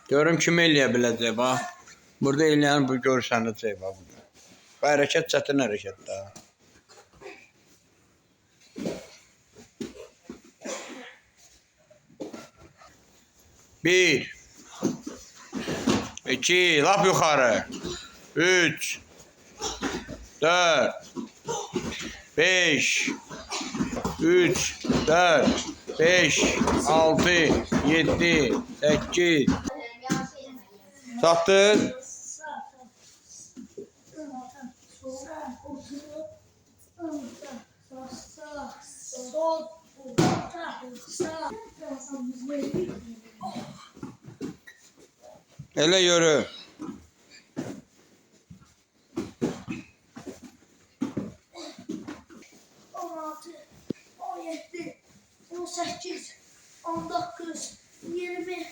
Görüm kim eləyə biləcək, bax. Burada eləyən bu görsənəcək, bax. Bu hərəkət çətin hərəkətdir. 1 2 lap yuxarı 3 4 5 3 4 5 6 7 8 Satdın. Elə yürü. 16, 17, 18, 19, 20,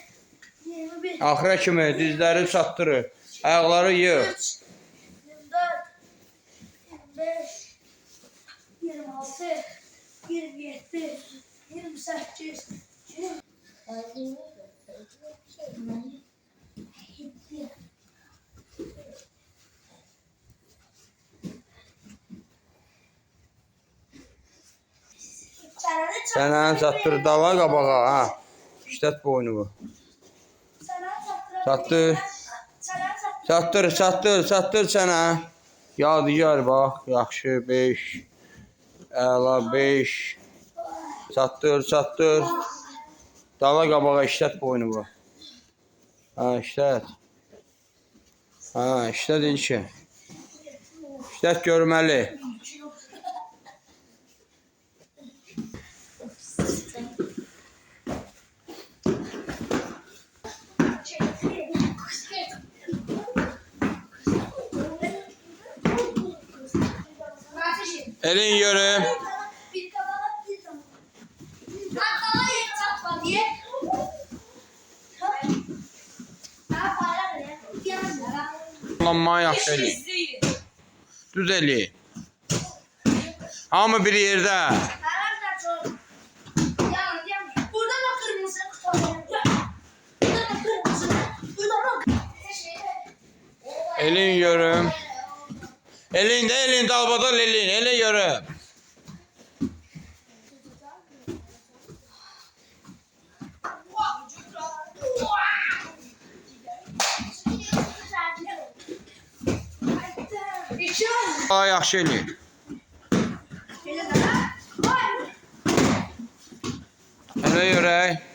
21. Axıra kimi dizləri çatdırır. Ayaqları yığ. 24, 25, 26, 27, 28, 30. Sənə çatdır dala qabağa, ha. İşlət bu oyunu bu. Çatdır. Çatdır sənə. Yadigar bax, yaxşı 5. Əla 5. Çatdır. Dala qabağa işlət bu oyunu bu. Ha, işlət. Ha, işlət ilki. İşlət görməli. Elin yürü. Kullanmaya yaxşı elin. Düz elin. Hamı bir yerdə. Elin yürü. Elin dalbadal elin. Ele yürü. Yaxşı elin. Elə yürü.